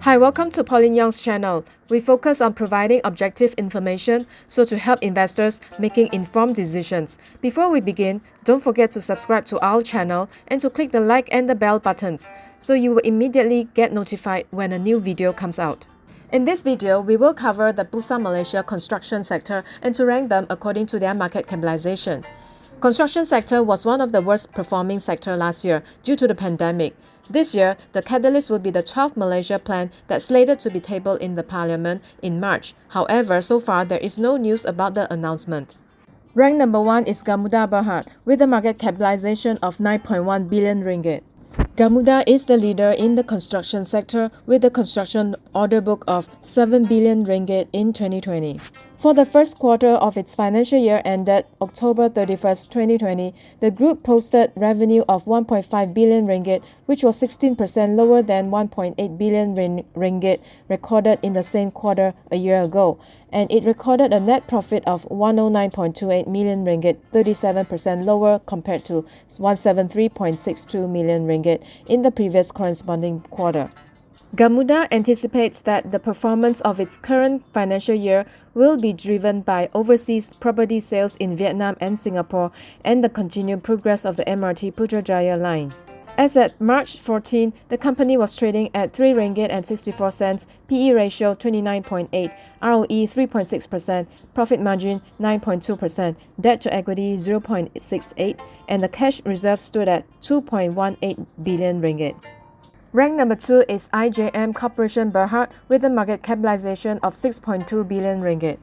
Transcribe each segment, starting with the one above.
Hi, welcome to Pauline Young's channel. We focus on providing objective information so to help investors making informed decisions. Before we begin, don't forget to subscribe to our channel and to click the like and the bell buttons so you will immediately get notified when a new video comes out. In this video, we will cover the Bursa Malaysia construction sector and to rank them according to their market capitalization. Construction sector was one of the worst performing sector last year due to the pandemic. This year, the catalyst will be the 12th Malaysia Plan that's slated to be tabled in the Parliament in March. However, so far there is no news about the announcement. Rank number 1 is Gamuda Berhad with a market capitalization of 9.1 billion ringgit. Gamuda is the leader in the construction sector with a construction order book of 7 billion ringgit in 2020. For the first quarter of its financial year ended October 31st, 2020, the group posted revenue of 1.5 billion ringgit, which was 16% lower than 1.8 billion ringgit recorded in the same quarter a year ago, and it recorded a net profit of 109.28 million ringgit, 37% lower compared to 173.62 million ringgit in the previous corresponding quarter. Gamuda anticipates that the performance of its current financial year will be driven by overseas property sales in Vietnam and Singapore and the continued progress of the MRT Putrajaya line. As at March 14, the company was trading at 3 ringgit and 64 cents, PE ratio 29.8, ROE 3.6%, profit margin 9.2%, debt to equity 0.68, and the cash reserve stood at 2.18 billion ringgit. Rank number 2 is IJM Corporation Berhad with a market capitalization of 6.2 billion ringgit.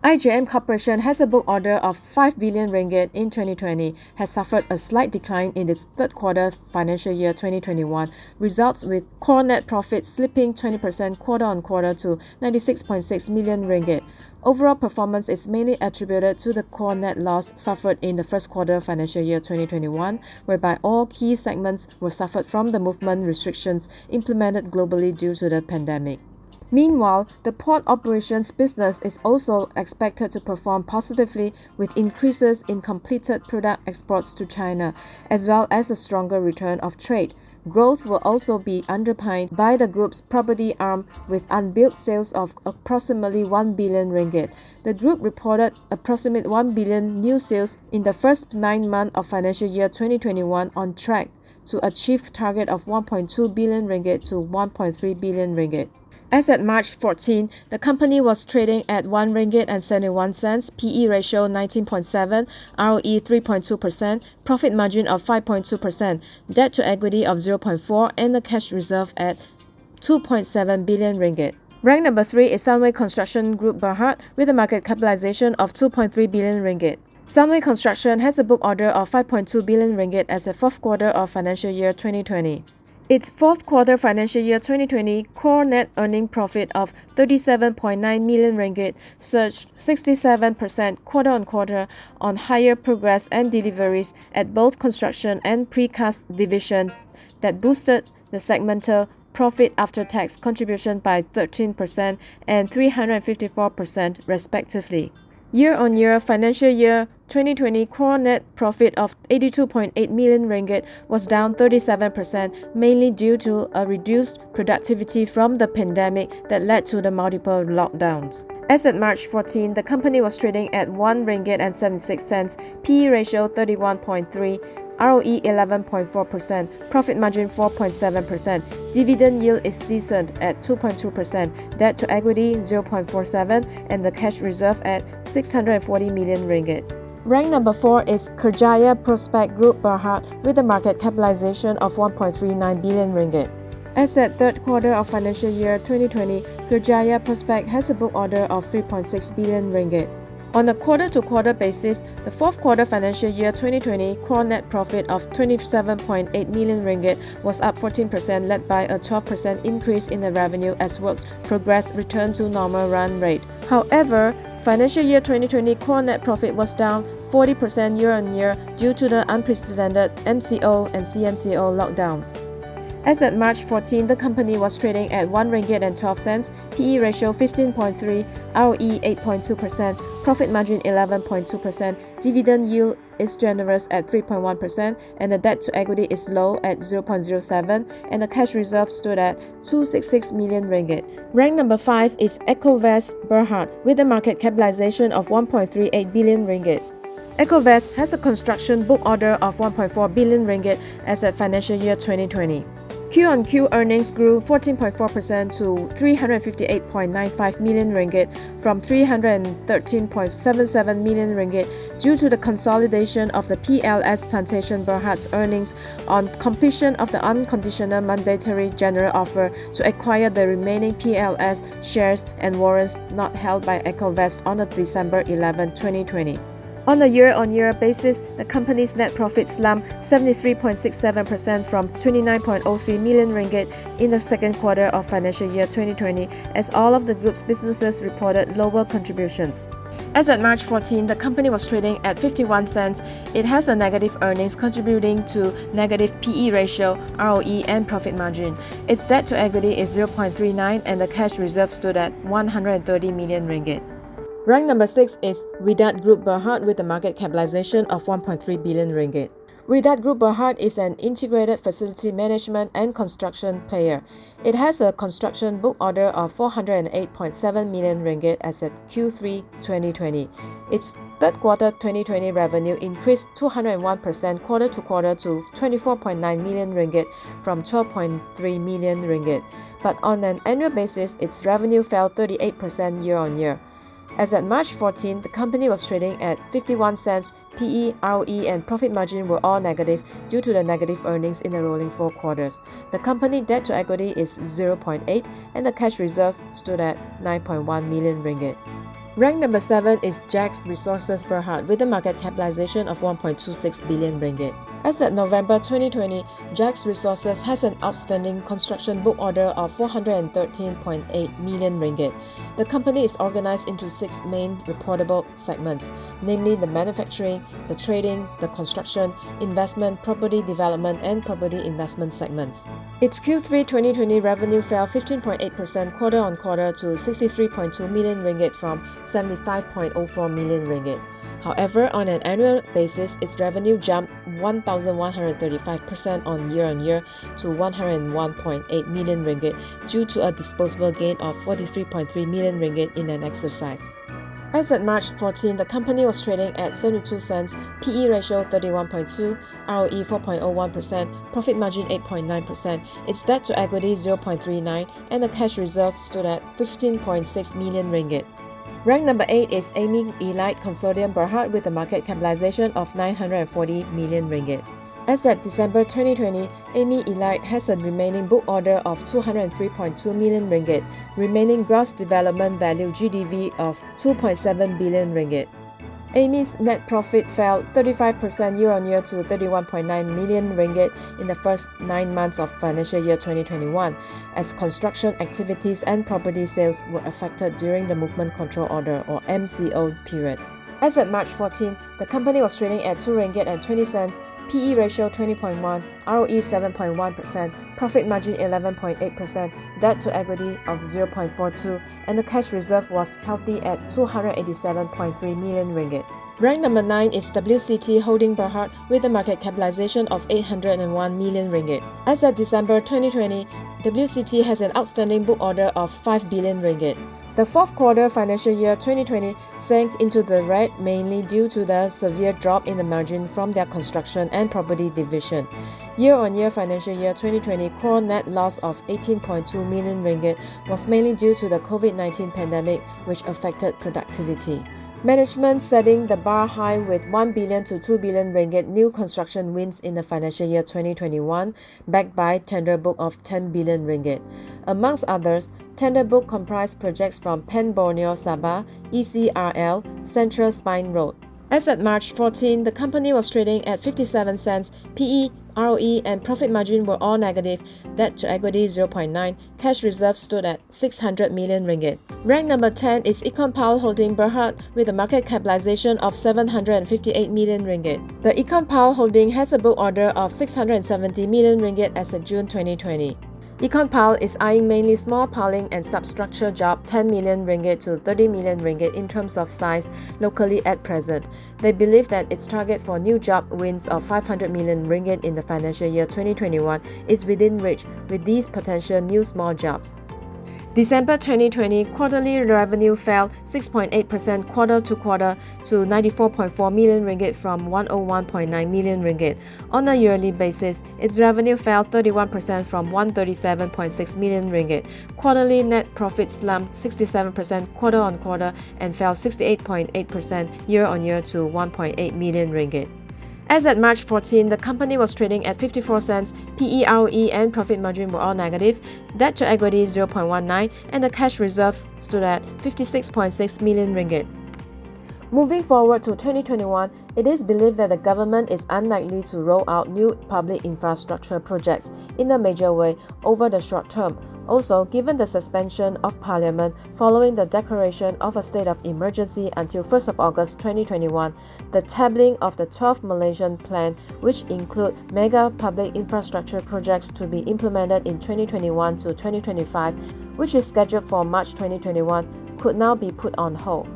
IJM Corporation has a book order of 5 billion ringgit in 2020, has suffered a slight decline in its third quarter financial year 2021, results with core net profit slipping 20% quarter-on-quarter to 96.6 million ringgit. Overall performance is mainly attributed to the core net loss suffered in the first quarter financial year 2021, whereby all key segments were suffered from the movement restrictions implemented globally due to the pandemic. Meanwhile, the port operations business is also expected to perform positively with increases in completed product exports to China, as well as a stronger return of trade. Growth will also be underpinned by the group's property arm with unbilled sales of approximately 1 billion ringgit. The group reported approximately 1 billion new sales in the first 9 months of financial year 2021, on track to achieve target of 1.2 billion ringgit to 1.3 billion ringgit. As at March 14, the company was trading at 1 ringgit and 71 cents, PE ratio 19.7, ROE 3.2%, profit margin of 5.2%, debt to equity of 0.4, and the cash reserve at 2.7 billion ringgit. Rank number 3 is Sunway Construction Group Berhad with a market capitalization of 2.3 billion ringgit. Sunway Construction has a book order of 5.2 billion ringgit as the fourth quarter of financial year 2020. Its fourth quarter financial year 2020 core net earning profit of 37.9 million ringgit surged 67% quarter-on-quarter on higher progress and deliveries at both construction and precast divisions that boosted the segmental profit after tax contribution by 13% and 354% respectively. Year-on-year financial year 2020 core net profit of 82.8 million ringgit was down 37%, mainly due to a reduced productivity from the pandemic that led to the multiple lockdowns. As at March 14, the company was trading at 1 ringgit and 76 cents, PE ratio 31.3, ROE 11.4%, profit margin 4.7%, dividend yield is decent at 2.2%, debt to equity 0.47, and the cash reserve at 640 million ringgit. Rank number 4 is Kerjaya Prospect Group Berhad with a market capitalization of 1.39 billion ringgit. As at third quarter of financial year 2020, Kerjaya Prospect has a book order of 3.6 billion ringgit. On a quarter-to-quarter basis, the fourth quarter financial year 2020 core net profit of 27.8 million ringgit was up 14%, led by a 12% increase in the revenue as works progress returned to normal run rate. However, financial year 2020 core net profit was down 40% year-on-year due to the unprecedented MCO and CMCO lockdowns. As at March 14, the company was trading at 1 ringgit and 12 cents, PE ratio 15.3, ROE 8.2%, profit margin 11.2%, dividend yield is generous at 3.1%, and the debt to equity is low at 0.07, and the cash reserve stood at 266 million ringgit. Rank number 5 is EKOVEST Berhad with a market capitalization of 1.38 billion ringgit. EKOVEST has a construction book order of 1.4 billion ringgit as at financial year 2020. Q-on-Q earnings grew 14.4% to 358.95 million ringgit from 313.77 million ringgit due to the consolidation of the PLS Plantation Berhad's earnings on completion of the unconditional mandatory general offer to acquire the remaining PLS shares and warrants not held by EKOVEST on December 11, 2020. On a year-on-year basis, the company's net profit slumped 73.67% from 29.03 million ringgit in the second quarter of financial year 2020 as all of the group's businesses reported lower contributions. As at March 14, the company was trading at 51 cents. It has a negative earnings contributing to negative PE ratio, ROE and profit margin. Its debt to equity is 0.39 and the cash reserve stood at 130 million ringgit. Rank number 6 is WIDAD Group Berhad with a market capitalization of 1.3 billion ringgit. WIDAD Group Berhad is an integrated facility management and construction player. It has a construction book order of 408.7 million ringgit as at Q3 2020. Its third quarter 2020 revenue increased 201% quarter to quarter to 24.9 million ringgit from 12.3 million ringgit. But on an annual basis, its revenue fell 38% year on year. As at March 14, the company was trading at 51 cents. PE, ROE and profit margin were all negative due to the negative earnings in the rolling 4 quarters. The company debt to equity is 0.8 and the cash reserve stood at 9.1 million ringgit. Rank number 7 is JAX Resources Berhad with a market capitalization of 1.26 billion ringgit. As at November 2020, JAX Resources has an outstanding construction book order of 413.8 million ringgit. The company is organized into 6 main reportable segments, namely the manufacturing, the trading, the construction, investment, property development, and property investment segments. Its Q3 2020 revenue fell 15.8% quarter on quarter to 63.2 million ringgit from 75.04 million ringgit. However, on an annual basis, its revenue jumped 1,135% on year to 101.8 million ringgit due to a disposable gain of 43.3 million ringgit in an exercise. As at March 14, the company was trading at 72 cents, PE ratio 31.2, ROE 4.01%, profit margin 8.9%, its debt to equity 0.39, and the cash reserve stood at 15.6 million ringgit. Rank number 8 is AmInvest Consortium Berhad with a market capitalization of 940 million ringgit. As at December 2020, AmInvest has a remaining book order of 203.2 million ringgit, remaining gross development value GDV of 2.7 billion ringgit. AMI's net profit fell 35% year-on-year to 31.9 million ringgit in the first 9 months of financial year 2021, as construction activities and property sales were affected during the Movement Control Order or MCO period. As at March 14, the company was trading at 2 ringgit and 20 cents, PE ratio 20.1, ROE 7.1%, profit margin 11.8%, debt to equity of 0.42, and the cash reserve was healthy at 287.3 million ringgit. Rank number 9 is WCT Holding Berhad with a market capitalization of 801 million ringgit. As at December 2020, WCT has an outstanding book order of 5 billion ringgit. The fourth quarter financial year 2020 sank into the red mainly due to the severe drop in the margin from their construction and property division. Year-on-year financial year 2020 core net loss of 18.2 million ringgit was mainly due to the COVID-19 pandemic, which affected productivity. Management setting the bar high with 1 billion to 2 billion ringgit new construction wins in the financial year 2021, backed by tender book of 10 billion ringgit. Amongst others, tender book comprised projects from Pen Borneo Sabah, ECRL, Central Spine Road. As at March 14, the company was trading at 57 cents, PE, ROE and profit margin were all negative, debt to equity 0.9, cash reserve stood at 600 million ringgit. Rank number 10 is ECON Holding Berhad with a market capitalization of 758 million ringgit. The ECON Holding has a book order of 670 million ringgit as of June 2020. ECONPAL is eyeing mainly small piling and substructure job 10 million ringgit to 30 million ringgit in terms of size locally at present. They believe that its target for new job wins of 500 million ringgit in the financial year 2021 is within reach with these potential new small jobs. December 2020 quarterly revenue fell 6.8% quarter-to-quarter to 94.4 million ringgit from 101.9 million ringgit. On a yearly basis, its revenue fell 31% from 137.6 million ringgit. Quarterly net profit slumped 67% quarter-on-quarter and fell 68.8% year-on-year to 1.8 million ringgit. As at March 14, the company was trading at 54 cents, PE, ROE and profit margin were all negative, debt to equity 0.19 and the cash reserve stood at 56.6 million ringgit. Moving forward to 2021, it is believed that the government is unlikely to roll out new public infrastructure projects in a major way over the short term. Also, given the suspension of Parliament following the declaration of a state of emergency until 1st of August 2021, the tabling of the 12 Malaysian plan, which include mega public infrastructure projects to be implemented in 2021 to 2025, which is scheduled for March 2021, could now be put on hold.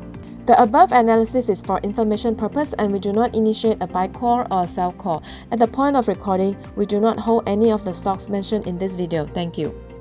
The above analysis is for information purpose and we do not initiate a buy call or a sell call. At the point of recording, we do not hold any of the stocks mentioned in this video. Thank you.